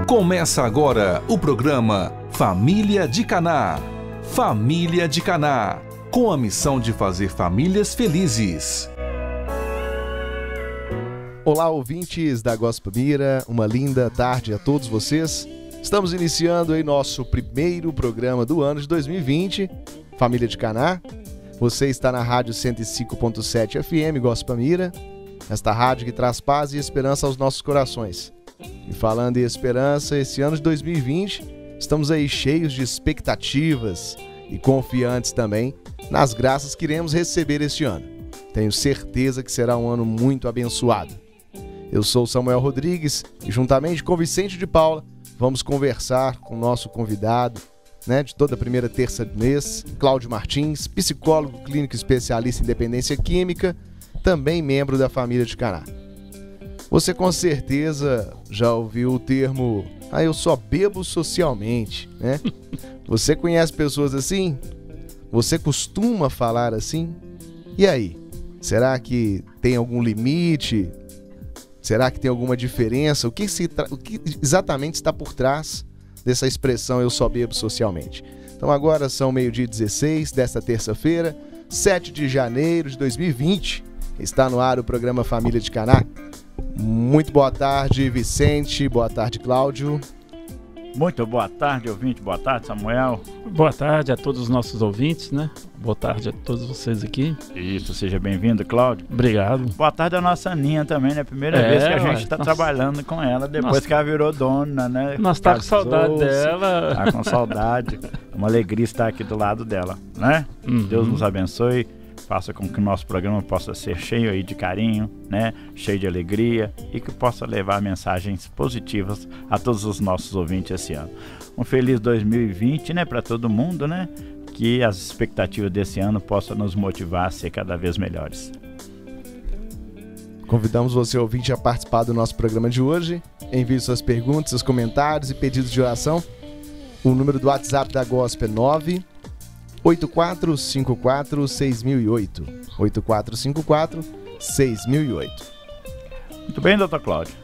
Começa agora o programa Família de Caná. Família de Caná, com a missão de fazer famílias felizes. Olá, ouvintes da Gospel Mira, uma linda tarde a todos vocês. Estamos iniciando aí nosso primeiro programa do ano de 2020, Família de Caná. Você está na rádio 105.7 FM Gospel Mira, esta rádio que traz paz e esperança aos nossos corações. E falando em esperança, esse ano de 2020, estamos aí cheios de expectativas e confiantes também nas graças que iremos receber este ano. Tenho certeza que será um ano muito abençoado. Eu sou Samuel Rodrigues e juntamente com Vicente de Paula, vamos conversar com o nosso convidado, de toda a primeira terça do mês, Cláudio Martins, psicólogo clínico especialista em dependência química, também membro da Família de Caná. Você com certeza já ouviu o termo, eu só bebo socialmente, né? Você conhece pessoas assim? Você costuma falar assim? E aí? Será que tem algum limite? Será que tem alguma diferença? O que exatamente está por trás dessa expressão eu só bebo socialmente? Então agora são 12h16 desta terça-feira, 7 de janeiro de 2020. Está no ar o programa Família de Caná. Muito boa tarde, Vicente. Boa tarde, Cláudio. Muito boa tarde, ouvinte. Boa tarde, Samuel. Boa tarde a todos os nossos ouvintes, Boa tarde a todos vocês aqui. Isso, seja bem-vindo, Cláudio. Obrigado. Boa tarde a nossa Aninha também, Primeira vez que a gente está trabalhando com ela, depois que ela virou dona, Nós tá com saudade dela. Tá com saudade. É uma alegria estar aqui do lado dela, Uhum. Deus nos abençoe. Faça com que o nosso programa possa ser cheio aí de carinho, cheio de alegria e que possa levar mensagens positivas a todos os nossos ouvintes esse ano. Um feliz 2020, para todo mundo, Que as expectativas desse ano possam nos motivar a ser cada vez melhores. Convidamos você, ouvinte, a participar do nosso programa de hoje. Envie suas perguntas, seus comentários e pedidos de oração. O número do WhatsApp da Gospel é 98454-6008. 8454-6008. Muito bem, doutor Cláudio.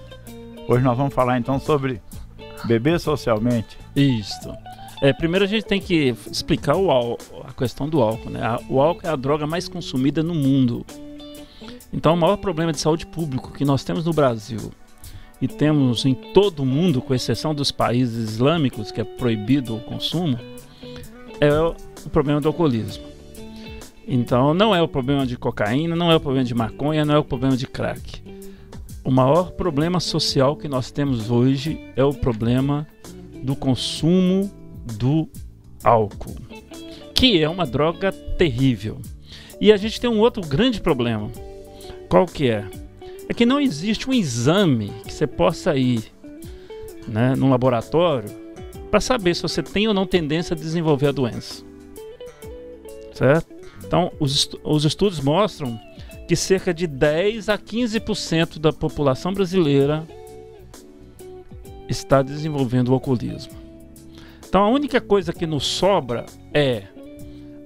Hoje nós vamos falar então sobre beber socialmente. Isso. Primeiro a gente tem que explicar a questão do álcool, O álcool é a droga mais consumida no mundo. Então o maior problema de saúde pública que nós temos no Brasil e temos em todo o mundo, com exceção dos países islâmicos, que é proibido o consumo, é o problema do alcoolismo. Então não é o problema de cocaína, não é o problema de maconha, não é o problema de crack. O maior problema social que nós temos hoje é o problema do consumo do álcool, que é uma droga terrível. E a gente tem um outro grande problema. Qual que é? É que não existe um exame que você possa ir num laboratório para saber se você tem ou não tendência a desenvolver a doença. Certo? Então, os estudos mostram que cerca de 10 a 15% da população brasileira está desenvolvendo o alcoolismo. Então, a única coisa que nos sobra é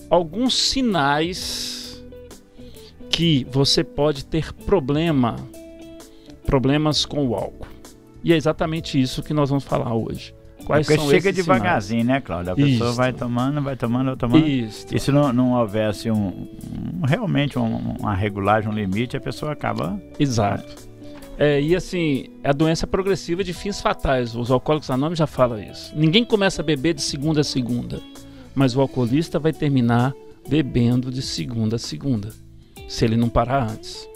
alguns sinais que você pode ter problemas com o álcool. E é exatamente isso que nós vamos falar hoje. Quais são esses chega devagarzinho, sinais? Cláudio? A pessoa vai tomando. Isso. E se não houvesse realmente uma regulagem, um limite, a pessoa acaba... Exato. E assim, a doença é progressiva de fins fatais. Os alcoólicos anônimos já falam isso. Ninguém começa a beber de segunda a segunda, mas o alcoolista vai terminar bebendo de segunda a segunda, se ele não parar antes.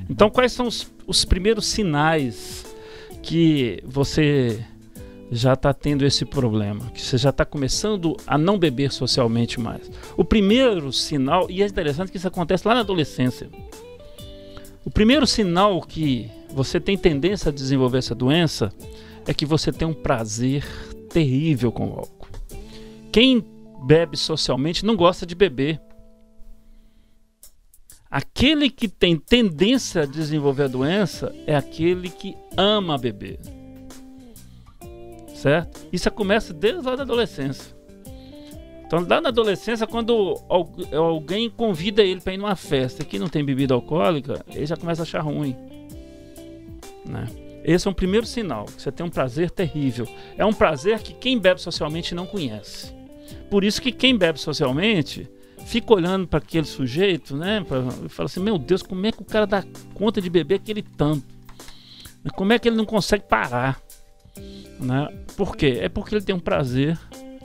Então, quais são os primeiros sinais que você já está tendo esse problema, que você já está começando a não beber socialmente mais? O primeiro sinal, e é interessante que isso acontece lá na adolescência, o primeiro sinal que você tem tendência a desenvolver essa doença é que você tem um prazer terrível com o álcool. Quem bebe socialmente não gosta de beber. Aquele que tem tendência a desenvolver a doença é aquele que ama beber. Certo? Isso começa desde lá da adolescência. Então, lá na adolescência, quando alguém convida ele para ir numa festa que não tem bebida alcoólica, ele já começa a achar ruim, Esse é um primeiro sinal, que você tem um prazer terrível. É um prazer que quem bebe socialmente não conhece. Por isso que quem bebe socialmente fica olhando para aquele sujeito, né? E fala assim, meu Deus, como é que o cara dá conta de beber aquele tanto? Como é que ele não consegue parar? Né? Por quê? É porque ele tem um prazer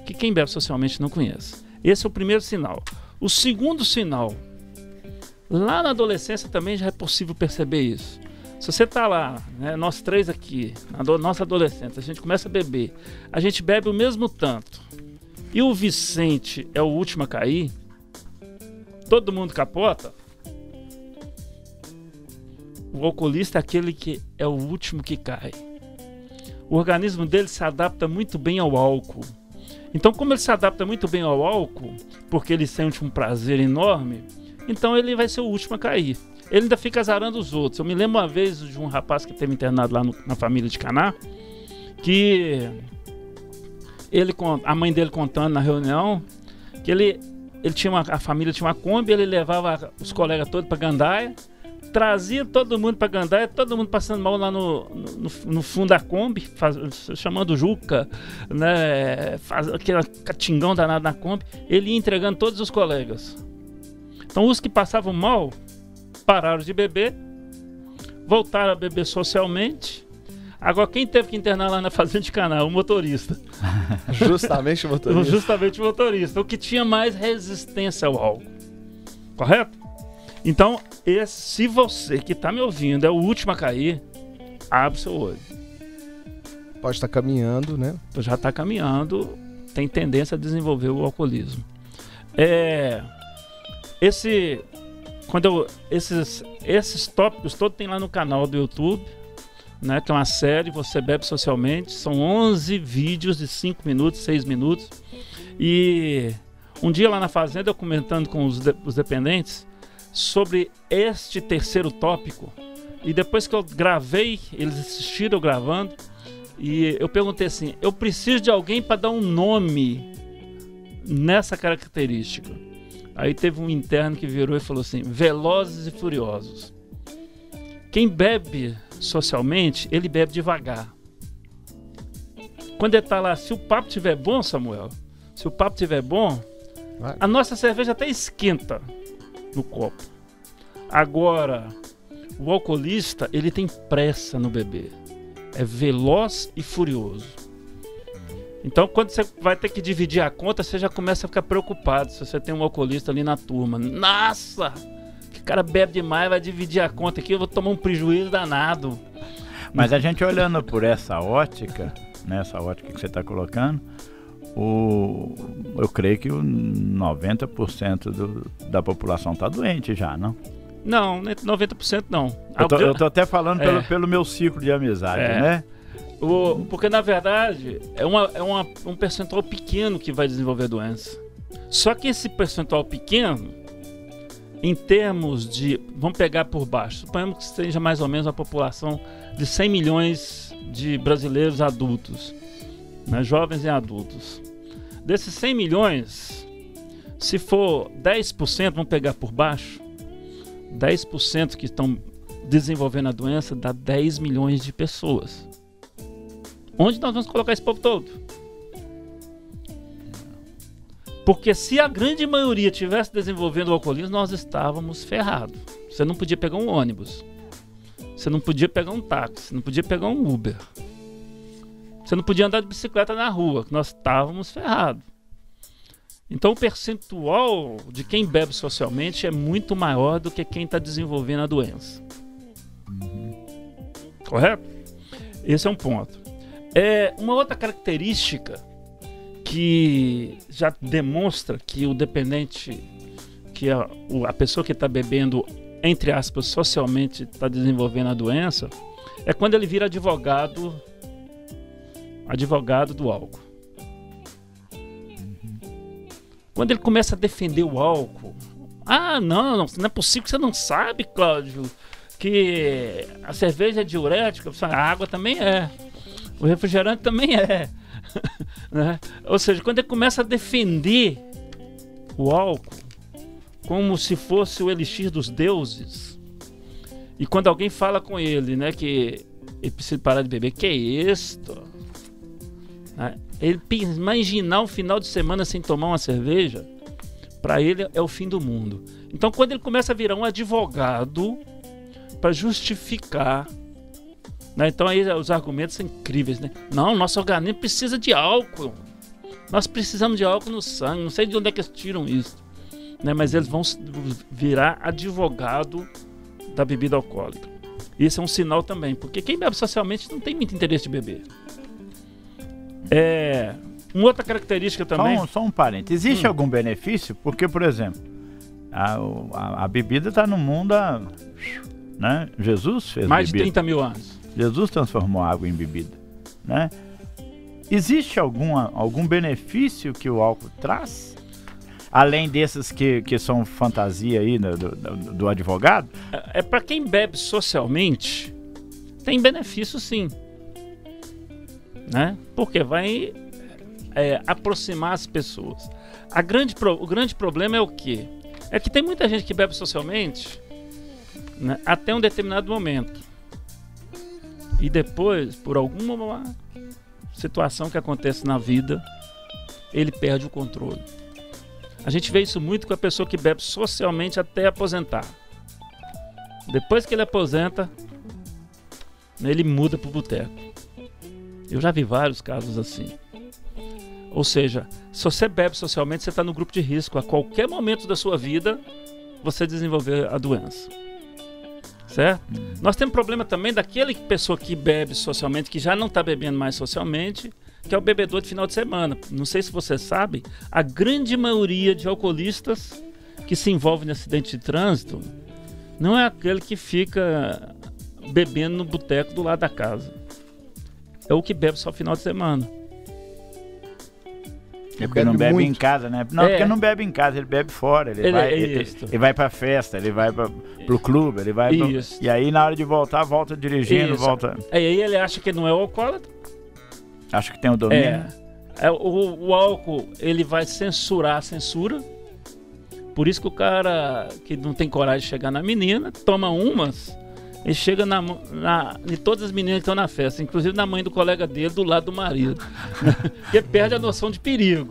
que quem bebe socialmente não conhece. Esse é o primeiro sinal. O segundo sinal, lá na adolescência também já é possível perceber isso. Se você tá lá, né, nós três aqui, na nossa adolescência, a gente começa a beber, a gente bebe o mesmo tanto, e o Vicente é o último a cair, todo mundo capota, o alcoolista é aquele que é o último que cai. O organismo dele se adapta muito bem ao álcool. Então, como ele se adapta muito bem ao álcool, porque ele sente um prazer enorme, então ele vai ser o último a cair. Ele ainda fica azarando os outros. Eu me lembro uma vez de um rapaz que teve internado lá na família de Caná, que a mãe dele contando na reunião, que a família tinha uma Kombi, ele levava os colegas todos para Gandaia, trazia todo mundo para Gandaia, todo mundo passando mal lá no fundo da Kombi, chamando Juca, né, aquele catingão danado na Kombi, ele ia entregando todos os colegas. Então os que passavam mal pararam de beber, voltaram a beber socialmente. Agora quem teve que internar lá na Fazenda de Caná? O motorista. Justamente o motorista. Justamente o motorista, o que tinha mais resistência ao álcool. Correto? Então, se você que está me ouvindo é o último a cair, abre seu olho. Pode estar caminhando, né? Já está caminhando, tem tendência a desenvolver o alcoolismo. Esses tópicos todos tem lá no canal do YouTube, né, que é uma série, Você Bebe Socialmente. São 11 vídeos de 5 minutos, 6 minutos. E um dia lá na fazenda, eu comentando com os dependentes sobre este terceiro tópico. E depois que eu gravei, eles assistiram eu gravando, e eu perguntei assim, eu preciso de alguém para dar um nome nessa característica. Aí teve um interno que virou e falou assim, Velozes e Furiosos. Quem bebe socialmente, ele bebe devagar. Quando ele tá lá, se o papo tiver bom, Samuel, se o papo tiver bom, a nossa cerveja até esquenta no copo. Agora, o alcoolista, ele tem pressa no beber. É veloz e furioso. Então, quando você vai ter que dividir a conta, você já começa a ficar preocupado se você tem um alcoolista ali na turma. Nossa, que cara bebe demais, vai dividir a conta aqui, eu vou tomar um prejuízo danado. Mas a gente olhando por essa ótica, né, essa ótica que você está colocando, eu creio que o 90% da população está doente já, não? Não, 90% não. Eu tô até falando pelo meu ciclo de amizade, né? Porque na verdade é um percentual pequeno que vai desenvolver a doença. Só que esse percentual pequeno, em termos de, vamos pegar por baixo, suponhamos que seja mais ou menos a população de 100 milhões de brasileiros adultos, né, jovens e adultos. Desses 100 milhões, se for 10%, vamos pegar por baixo, 10% que estão desenvolvendo a doença dá 10 milhões de pessoas. Onde nós vamos colocar esse povo todo? Porque se a grande maioria tivesse desenvolvendo o alcoolismo, nós estávamos ferrados. Você não podia pegar um ônibus. Você não podia pegar um táxi. Você não podia pegar um Uber. Você não podia andar de bicicleta na rua. Nós estávamos ferrados. Então o percentual de quem bebe socialmente é muito maior do que quem está desenvolvendo a doença. Correto? Esse é um ponto. Uma outra característica que já demonstra que o dependente, que a pessoa que está bebendo, entre aspas, socialmente está desenvolvendo a doença, é quando ele vira advogado do álcool. Quando ele começa a defender o álcool, não é possível que você não sabe, Cláudio, que a cerveja é diurética, a água também é. O refrigerante também é. Né? Ou seja, quando ele começa a defender o álcool como se fosse o elixir dos deuses, e quando alguém fala com ele, né, que ele precisa parar de beber. Que é isso? Né? Ele imaginar um final de semana sem tomar uma cerveja, para ele é o fim do mundo. Então, quando ele começa a virar um advogado para justificar, né? Então aí os argumentos são incríveis, né? Não, nosso organismo precisa de álcool. Nós precisamos de álcool no sangue. Não sei de onde é que eles tiram isso, né? Mas eles vão virar advogado da bebida alcoólica. Isso é um sinal também, porque quem bebe socialmente não tem muito interesse de beber. Uma outra característica também... Só um parênteses. Existe algum benefício? Porque, por exemplo, a bebida está no mundo há... Né? Jesus fez mais bebida. de 30 mil anos. Jesus transformou água em bebida, né? Existe algum benefício que o álcool traz? Além desses que são fantasia aí do advogado? Para quem bebe socialmente, tem benefício sim, né? Porque vai aproximar as pessoas. O grande problema é o quê? É que tem muita gente que bebe socialmente, né, até um determinado momento. E depois, por alguma situação que acontece na vida, ele perde o controle. A gente vê isso muito com a pessoa que bebe socialmente até aposentar. Depois que ele aposenta, ele muda para o boteco. Eu já vi vários casos assim. Ou seja, se você bebe socialmente, você está no grupo de risco. A qualquer momento da sua vida, você desenvolver a doença. Certo? Nós temos problema também daquela pessoa que bebe socialmente, que já não está bebendo mais socialmente, que é o bebedor de final de semana. Não sei se você sabe, a grande maioria de alcoolistas que se envolvem em acidente de trânsito não é aquele que fica bebendo no boteco do lado da casa. É o que bebe só final de semana. É porque não bebe muito em casa, né? Não, porque não bebe em casa, ele bebe fora. Ele vai pra festa, ele vai pro clube, ele vai pro... E aí na hora de voltar, volta dirigindo, volta... E aí ele acha que não é o alcoólatra. Acha que tem o domínio. O álcool, ele vai censurar a censura. Por isso que o cara que não tem coragem de chegar na menina, toma umas e chega em todas as meninas que estão na festa, inclusive na mãe do colega dele, do lado do marido. Porque perde a noção de perigo.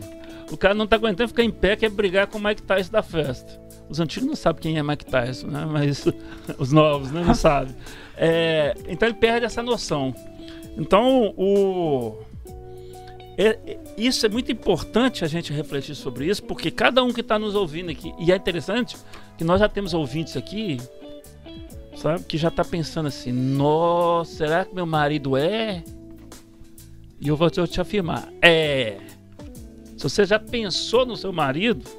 O cara não está aguentando ficar em pé, quer brigar com o Mike Tyson da festa. Os antigos não sabem quem é Mike Tyson, né? Mas os novos, né? Não sabem. Então ele perde essa noção. Então isso é muito importante a gente refletir sobre isso, porque cada um que está nos ouvindo aqui, e é interessante que nós já temos ouvintes aqui, sabe, que já está pensando assim: nossa, será que meu marido é? E eu vou te afirmar, se você já pensou no seu marido,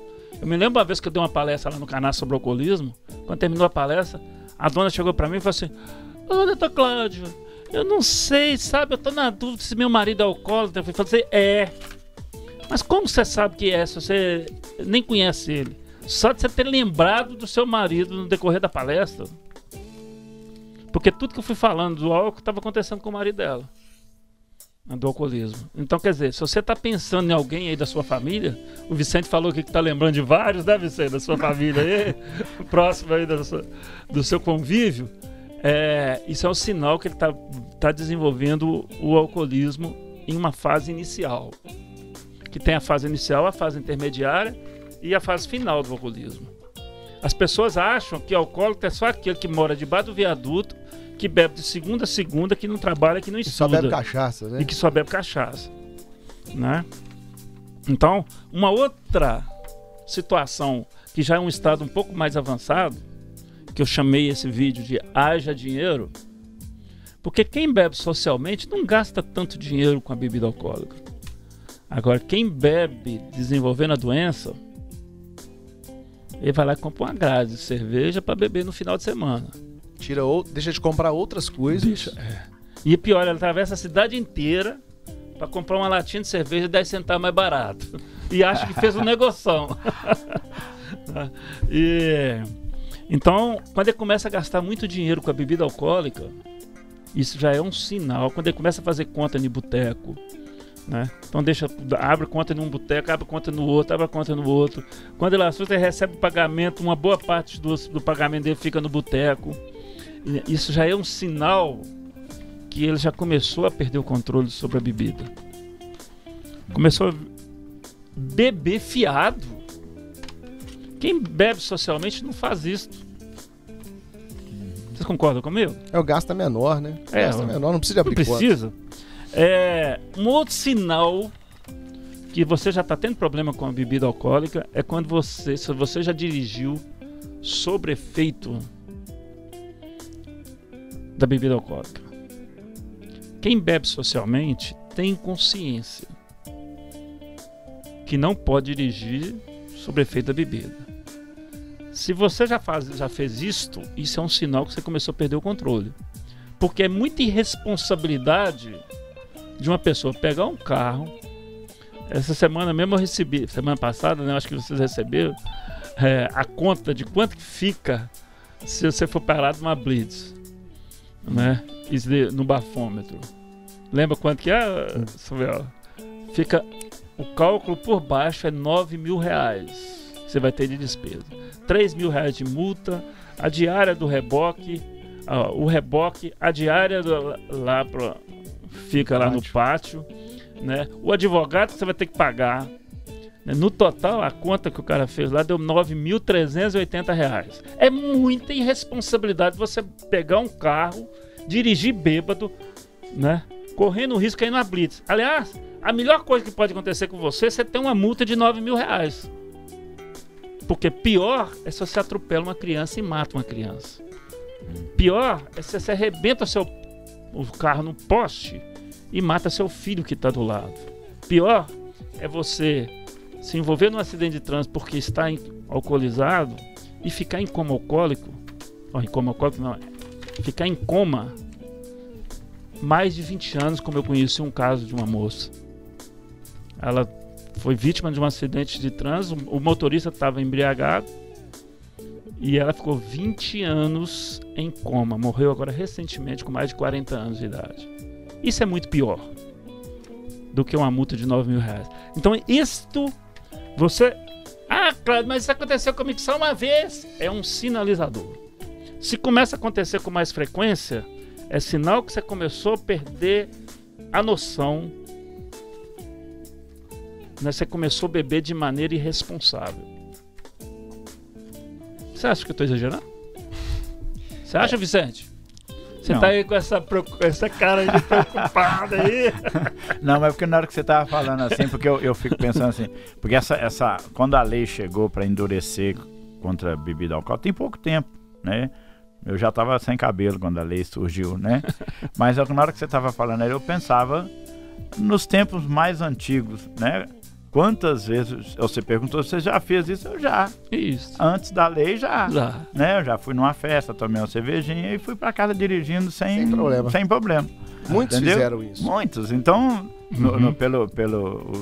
eu me lembro uma vez que eu dei uma palestra lá no canal sobre alcoolismo. Quando terminou a palestra, a dona chegou para mim e falou assim: ô, doutor Cláudio, eu não sei, sabe, eu tô na dúvida se meu marido é alcoólatra. Eu falei assim: mas como você sabe que é, se você nem conhece ele? Só de você ter lembrado do seu marido no decorrer da palestra. Porque tudo que eu fui falando do álcool estava acontecendo com o marido dela, do alcoolismo. Então, quer dizer, se você está pensando em alguém aí da sua família, o Vicente falou que está lembrando de vários, né, Vicente, da sua família aí, próximo aí do seu convívio, isso é um sinal que ele está desenvolvendo o alcoolismo em uma fase inicial. Que tem a fase inicial, a fase intermediária e a fase final do alcoolismo. As pessoas acham que alcoólico é só aquele que mora debaixo do viaduto, que bebe de segunda a segunda, que não trabalha, que não estuda. Que só bebe cachaça, né? E que só bebe cachaça, né? Então, uma outra situação que já é um estado um pouco mais avançado, que eu chamei esse vídeo de haja dinheiro, porque quem bebe socialmente não gasta tanto dinheiro com a bebida alcoólica. Agora, quem bebe desenvolvendo a doença, ele vai lá e compra uma grade de cerveja para beber no final de semana. Deixa de comprar outras coisas. E pior, ele atravessa a cidade inteira para comprar uma latinha de cerveja 10 centavos mais barato. E acha que fez um negoção. Então, quando ele começa a gastar muito dinheiro com a bebida alcoólica, isso já é um sinal. Quando ele começa a fazer conta em boteco, né? Então abre conta num boteco, abre conta no outro, abre conta no outro. Quando ele assusta, ele recebe o pagamento, uma boa parte do pagamento dele fica no boteco. Isso já é um sinal que ele já começou a perder o controle sobre a bebida. Começou a beber fiado. Quem bebe socialmente não faz isso. Vocês concordam comigo? O gasto é menor, né? O gasto é menor, não precisa abrir Não precisa. Um outro sinal que você já está tendo problema com a bebida alcoólica é quando se você já dirigiu sob efeito da bebida alcoólica. Quem bebe socialmente tem consciência que não pode dirigir sob efeito da bebida. Se você já fez isto, isso é um sinal que você começou a perder o controle. Porque é muita irresponsabilidade de uma pessoa pegar um carro. Essa semana mesmo eu recebi, semana passada, né, acho que vocês receberam, a conta de quanto que fica se você for parado numa blitz, né, no bafômetro. Lembra quanto que é, Samuel? Fica, o cálculo por baixo é R$9.000 que você vai ter de despesa. R$3.000 de multa, a diária do reboque, o reboque, a diária fica lá no pátio, né? O advogado que você vai ter que pagar, né? No total, a conta que o cara fez lá deu R$9.380. É muita irresponsabilidade você pegar um carro, dirigir bêbado, né? Correndo o risco de cair na blitz. Aliás, a melhor coisa que pode acontecer com você é você ter uma multa de R$9.000. Porque pior é se você atropela uma criança e mata uma criança. Pior é se você arrebenta o carro no poste e mata seu filho que está do lado. Pior é você se envolver num acidente de trânsito porque está alcoolizado e ficar em coma alcoólico. Ficar em coma mais de 20 anos, como eu conheci um caso de uma moça. Ela foi vítima de um acidente de trânsito, o motorista estava embriagado e ela ficou 20 anos em coma. Morreu agora recentemente com mais de 40 anos de idade. Isso é muito pior do que uma multa de R$9.000. Então isto, você... Ah, claro, mas isso aconteceu comigo só uma vez. É um sinalizador. Se começa a acontecer com mais frequência, é sinal que você começou a perder a noção, né? Você começou a beber de maneira irresponsável. Você acha que eu estou exagerando? Você acha, Vicente? Você tá aí com essa cara de preocupado aí? Não, mas porque na hora que você tava falando assim, porque eu fico pensando assim, porque quando a lei chegou para endurecer contra a bebida alcoólica, tem pouco tempo, né? Eu já tava sem cabelo quando a lei surgiu, né? Mas na hora que você tava falando aí, eu pensava nos tempos mais antigos, né? Quantas vezes você perguntou, você já fez isso? Eu já. Isso. Antes da lei já. Né? Eu já fui numa festa, tomei uma cervejinha e fui pra casa dirigindo sem problema. Muitos fizeram isso. Muitos. Então, pelo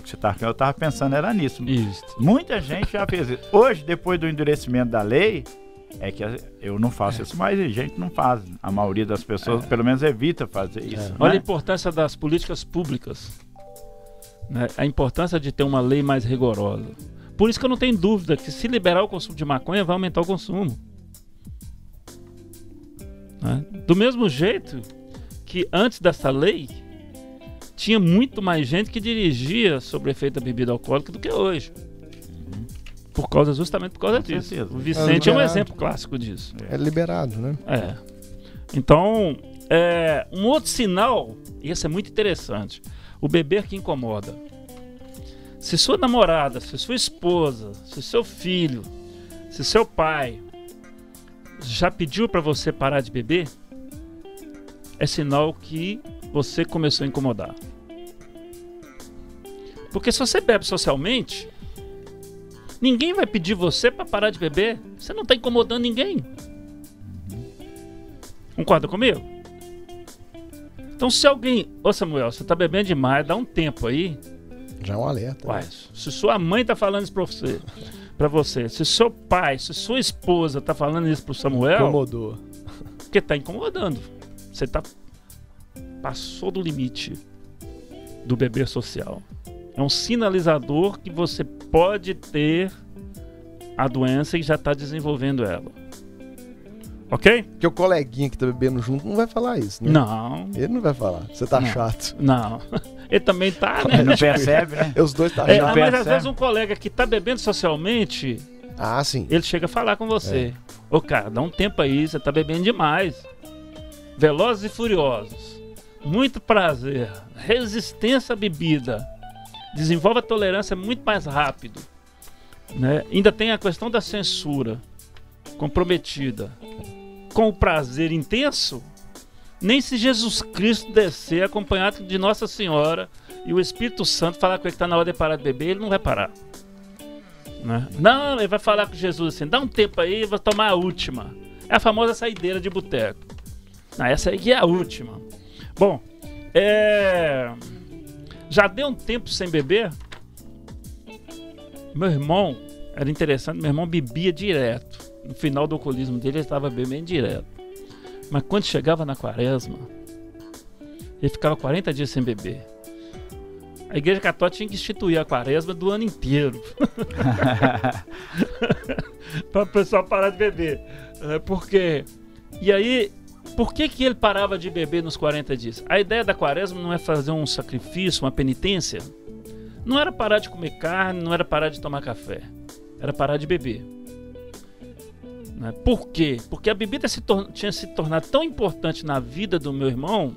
que você eu tava pensando era nisso. Isso. Muita gente já fez isso. Hoje, depois do endurecimento da lei, é que eu não faço isso, mas a gente não faz. A maioria das pessoas, pelo menos, evita fazer isso. Né? Olha a importância das políticas públicas. Né? A importância de ter uma lei mais rigorosa. Por isso que eu não tenho dúvida que se liberar o consumo de maconha vai aumentar o consumo. Né? Do mesmo jeito que antes dessa lei tinha muito mais gente que dirigia sob efeito da bebida alcoólica do que hoje. Justamente por causa disso. O Vicente é um exemplo clássico disso. É liberado, né? Então, um outro sinal, e esse é muito interessante, o beber que incomoda. Se sua namorada, se sua esposa, se seu filho, se seu pai já pediu para você parar de beber, é sinal que você começou a incomodar. Porque se você bebe socialmente, ninguém vai pedir você para parar de beber. Você não está incomodando ninguém. Concorda comigo? Então se alguém... Ô Samuel, você tá bebendo demais, dá um tempo aí. Já é um alerta. Uai, se sua mãe tá falando isso pra você, se seu pai, se sua esposa tá falando isso pro Samuel... Incomodou. Porque tá incomodando. Você passou do limite do beber social. É um sinalizador que você pode ter a doença e já tá desenvolvendo ela. Ok? Porque o coleguinha que tá bebendo junto não vai falar isso, né? Não. Ele não vai falar. Você tá Não. chato. Não. Ele também tá, Ele né? não percebe, né? Os dois tá É, chato. mas percebe. às vezes um colega que tá bebendo socialmente, Ah, sim. ele chega a falar com você. Ô, cara, dá um tempo aí, você tá bebendo demais. Velozes e Furiosos. Muito prazer. Resistência à bebida. Desenvolve a tolerância muito mais rápido. Né? Ainda tem a questão da censura comprometida. Com o prazer intenso, nem se Jesus Cristo descer acompanhado de Nossa Senhora e o Espírito Santo falar com ele que está na hora de parar de beber, ele não vai parar. Né? Não, ele vai falar com Jesus assim, dá um tempo aí, vou tomar a última. É a famosa saideira de boteco. Essa aí que é a última. Bom, já deu um tempo sem beber? Meu irmão, era interessante, meu irmão bebia direto. No final do alcoolismo dele, ele estava bebendo direto. Mas quando chegava na quaresma, ele ficava 40 dias sem beber. A Igreja Católica tinha que instituir a quaresma do ano inteiro. Para o pessoal parar de beber. Porque... E aí, por que ele parava de beber nos 40 dias? A ideia da quaresma não é fazer um sacrifício, uma penitência. Não era parar de comer carne, não era parar de tomar café. Era parar de beber. Por quê? Porque a bebida tinha se tornado tão importante na vida do meu irmão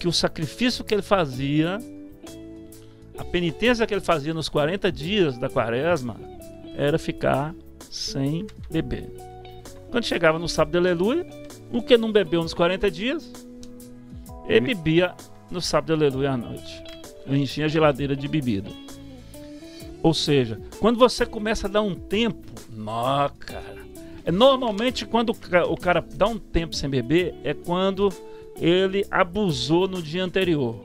que o sacrifício que ele fazia, a penitência que ele fazia nos 40 dias da quaresma, era ficar sem beber. Quando chegava no sábado de aleluia, o que não bebeu nos 40 dias, ele bebia no sábado de aleluia à noite. Ele enchia a geladeira de bebida. Ou seja, quando você começa a dar um tempo, cara, normalmente quando o cara dá um tempo sem beber, é quando ele abusou no dia anterior.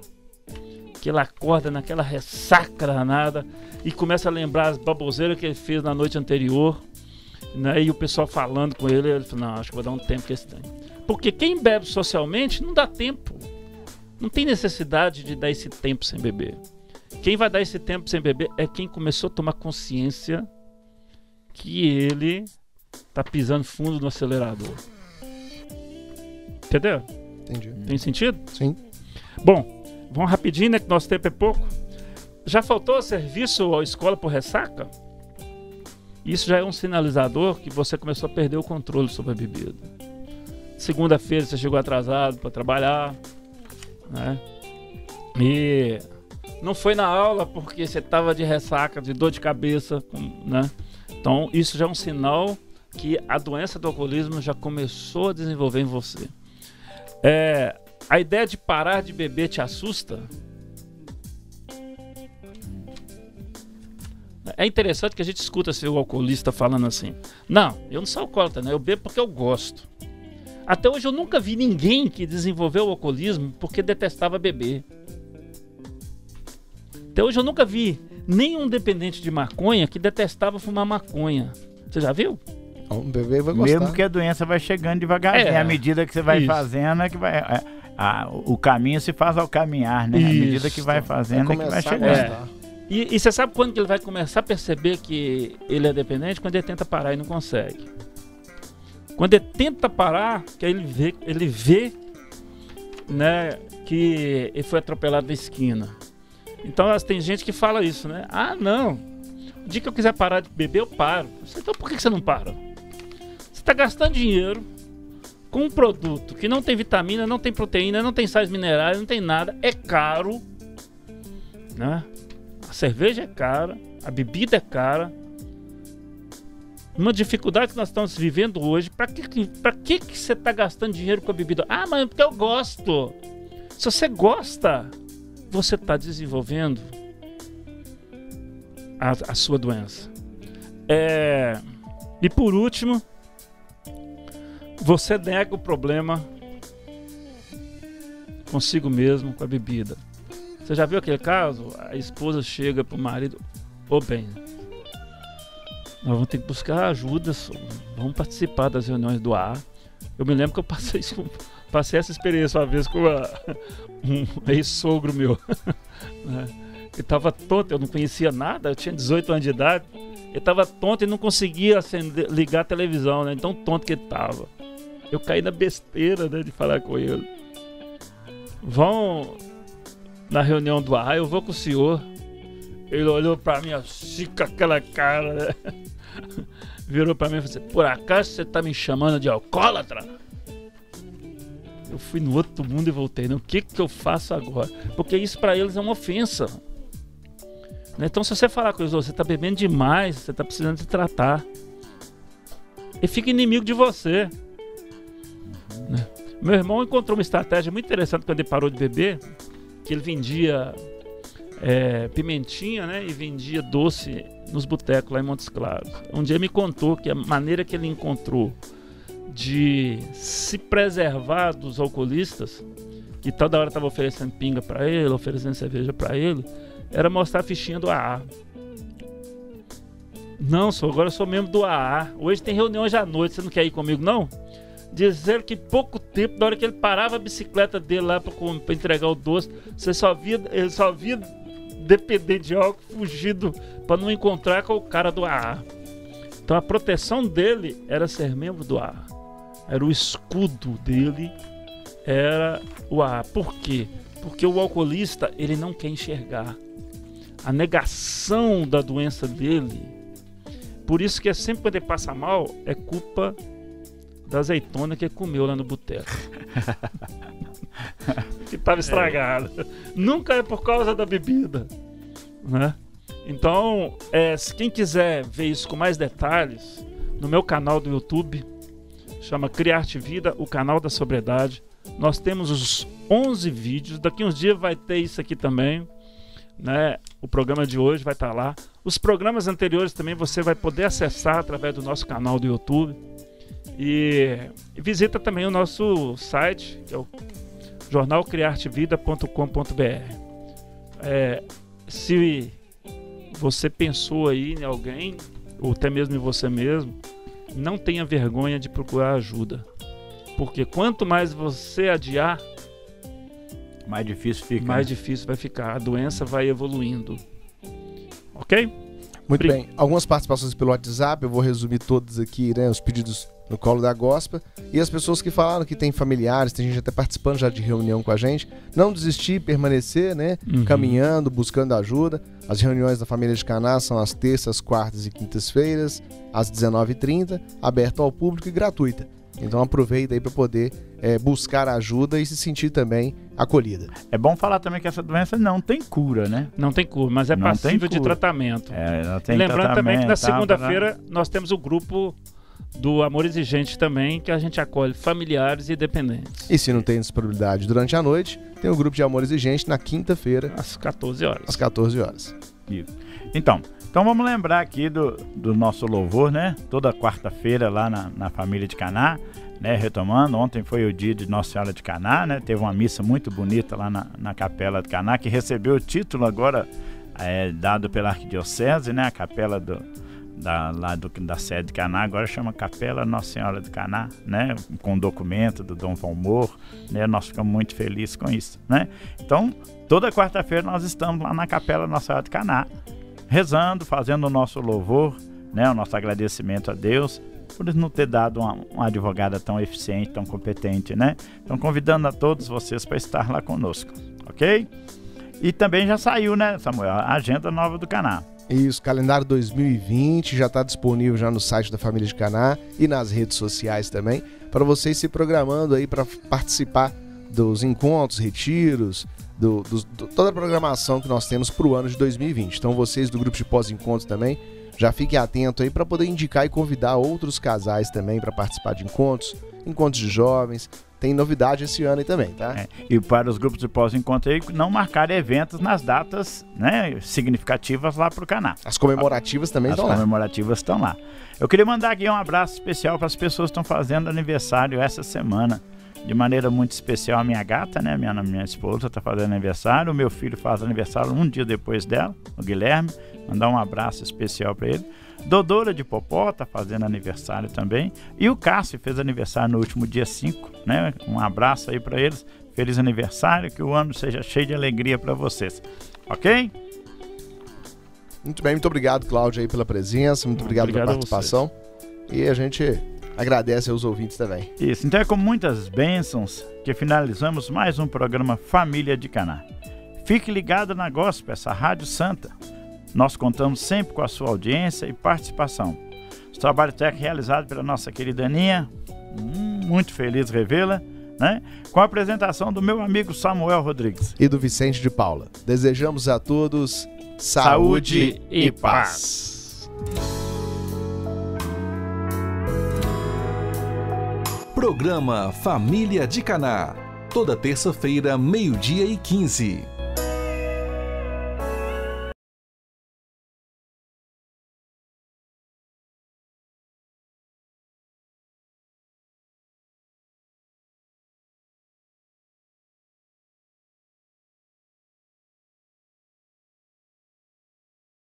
Que ele acorda naquela ressaca danada e começa a lembrar as baboseiras que ele fez na noite anterior, né? E o pessoal falando com ele, ele fala, não, acho que vou dar um tempo que esse tem. Porque quem bebe socialmente não dá tempo. Não tem necessidade de dar esse tempo sem beber. Quem vai dar esse tempo sem beber é quem começou a tomar consciência que ele tá pisando fundo no acelerador. Entendeu? Entendi. Tem sentido? Sim. Bom, vamos rapidinho, né? Que nosso tempo é pouco. Já faltou serviço à escola por ressaca? Isso já é um sinalizador que você começou a perder o controle sobre a bebida. Segunda-feira você chegou atrasado para trabalhar, né? E não foi na aula porque você estava de ressaca, de dor de cabeça, né? Então isso já é um sinal que a doença do alcoolismo já começou a desenvolver em você. A ideia de parar de beber te assusta? É interessante que a gente escuta o alcoolista falando assim, não, eu não sou alcoólatra, né? Eu bebo porque eu gosto. Até hoje eu nunca vi ninguém que desenvolveu o alcoolismo porque detestava beber. Até hoje eu nunca vi nenhum dependente de maconha que detestava fumar maconha. Você já viu? Um bebê vai gostar. Mesmo que a doença vai chegando devagarzinho, à medida que você vai fazendo, é que vai... o caminho se faz ao caminhar, né? À medida que vai fazendo, é que vai chegando. E você sabe quando que ele vai começar a perceber que ele é dependente? Quando ele tenta parar e não consegue. Quando ele tenta parar, que aí ele vê, né, que ele foi atropelado na esquina. Então tem gente que fala isso, né? Ah, não. O dia que eu quiser parar de beber, eu paro. Então por que você não para? Você está gastando dinheiro com um produto que não tem vitamina, não tem proteína, não tem sais minerais, não tem nada. É caro, né? A cerveja é cara, a bebida é cara. Uma dificuldade que nós estamos vivendo hoje, para que você está gastando dinheiro com a bebida? Ah, mas porque eu gosto. Se você gosta, você está desenvolvendo a sua doença. E por último, você nega o problema consigo mesmo com a bebida. Você já viu aquele caso? A esposa chega pro marido, bem, nós vamos ter que buscar ajuda, vamos participar das reuniões do ar. Eu me lembro que eu passei essa experiência uma vez com um ex-sogro meu. Ele estava tonto, eu não conhecia nada, eu tinha 18 anos de idade. Ele estava tonto e não conseguia ligar a televisão, né? Tão tonto que ele estava. eu caí na besteira, né, de falar com ele. Vão na reunião do AA, eu vou com o senhor. Ele olhou pra mim assim, com aquela cara, né? Virou pra mim e falou assim: por acaso você tá me chamando de alcoólatra? Eu fui no outro mundo e voltei. O que eu faço agora? Porque isso pra eles é uma ofensa. Então, se você falar com eles, você tá bebendo demais, você tá precisando se tratar, ele fica inimigo de você. Meu irmão encontrou uma estratégia muito interessante quando ele parou de beber, que ele vendia pimentinha, né, e vendia doce nos botecos lá em Montes Claros. Um dia ele me contou que a maneira que ele encontrou de se preservar dos alcoolistas, que toda hora estava oferecendo pinga para ele, oferecendo cerveja para ele, era mostrar a fichinha do AA. Não, agora eu sou membro do AA. Hoje tem reuniões à noite, você não quer ir comigo, não? Dizer que pouco tempo, na hora que ele parava a bicicleta dele lá para entregar o doce, ele só via dependente de álcool fugido para não encontrar com o cara do AA. Então a proteção dele era ser membro do AA. Era o escudo dele, era o AA. Por quê? Porque o alcoolista, ele não quer enxergar a negação da doença dele. Por isso que sempre quando ele passa mal, é culpa da azeitona que ele comeu lá no boteco. Que estava estragada. Nunca é por causa da bebida, né? Então, quem quiser ver isso com mais detalhes, no meu canal do YouTube, chama Criarte Vida, o canal da sobriedade. Nós temos os 11 vídeos. Daqui uns dias vai ter isso aqui também, né? O programa de hoje vai estar lá. Os programas anteriores também você vai poder acessar através do nosso canal do YouTube. E visita também o nosso site, que é o jornalcriartevida.com.br. Se você pensou aí em alguém, ou até mesmo em você mesmo, não tenha vergonha de procurar ajuda. Porque quanto mais você adiar, mais difícil fica. Mais difícil vai ficar. A doença vai evoluindo. Ok? Muito bem. Algumas participações pelo WhatsApp, eu vou resumir todas aqui, né? Os pedidos no colo da Gospa. E as pessoas que falaram que tem familiares, tem gente até participando já de reunião com a gente. Não desistir, permanecer, né? Caminhando, buscando ajuda. As reuniões da Família de Caná são às terças, quartas e quintas-feiras, às 19h30, aberto ao público e gratuita. Então aproveita aí para poder buscar ajuda e se sentir também acolhida. É bom falar também que essa doença não tem cura, né? Não tem cura, mas é passível de tratamento. Lembrando também que na segunda-feira nós temos o grupo do Amor Exigente também, que a gente acolhe familiares e dependentes. E se não tem disponibilidade durante a noite, tem o grupo de Amor Exigente na quinta-feira. Às 14 horas. Às 14 horas. Isso. Então vamos lembrar aqui do nosso louvor, né? Toda quarta-feira lá na Família de Caná, né? Retomando, ontem foi o dia de Nossa Senhora de Caná, né? Teve uma missa muito bonita lá na Capela de Caná, que recebeu o título agora dado pela Arquidiocese, né? A capela da sede de Caná agora chama Capela Nossa Senhora de Caná, né? Com documento do Dom Valmor, né? Nós ficamos muito felizes com isso, né? Então, toda quarta-feira nós estamos lá na Capela Nossa Senhora de Caná, rezando, fazendo o nosso louvor, né? O nosso agradecimento a Deus por nos ter dado uma advogada tão eficiente, tão competente, né? Então, convidando a todos vocês para estar lá conosco, ok? E também já saiu, né, Samuel, a agenda nova do Caná. Isso, calendário 2020 já está disponível já no site da Família de Caná e nas redes sociais também, para vocês se programando aí para participar dos encontros, retiros, toda a programação que nós temos para o ano de 2020. Então vocês do grupo de pós-encontros também, já fiquem atentos aí para poder indicar e convidar outros casais também para participar de encontros de jovens. Tem novidade esse ano aí também, tá? E para os grupos de pós-encontro aí, não marcar eventos nas datas, né, significativas lá para o Caná. As comemorativas também estão lá. As comemorativas estão lá. Eu queria mandar aqui um abraço especial para as pessoas que estão fazendo aniversário essa semana. De maneira muito especial, a minha gata, né, minha esposa está fazendo aniversário. O meu filho faz aniversário um dia depois dela, o Guilherme. Mandar um abraço especial para ele. Dodora de Popó está fazendo aniversário também. E o Cássio fez aniversário no último dia 5, né? Um abraço aí para eles. Feliz aniversário, que o ano seja cheio de alegria para vocês. Ok? Muito bem, muito obrigado, Cláudio, aí pela presença. Muito obrigado pela participação. E a gente agradece aos ouvintes também. Isso, então é com muitas bênçãos que finalizamos mais um programa Família de Caná. Fique ligado na Gospel, essa rádio santa. Nós contamos sempre com a sua audiência e participação. O trabalho técnico realizado pela nossa querida Aninha, muito feliz revê-la, né? Com a apresentação do meu amigo Samuel Rodrigues. E do Vicente de Paula. Desejamos a todos saúde e paz. Programa Família de Caná. Toda terça-feira, 12:15.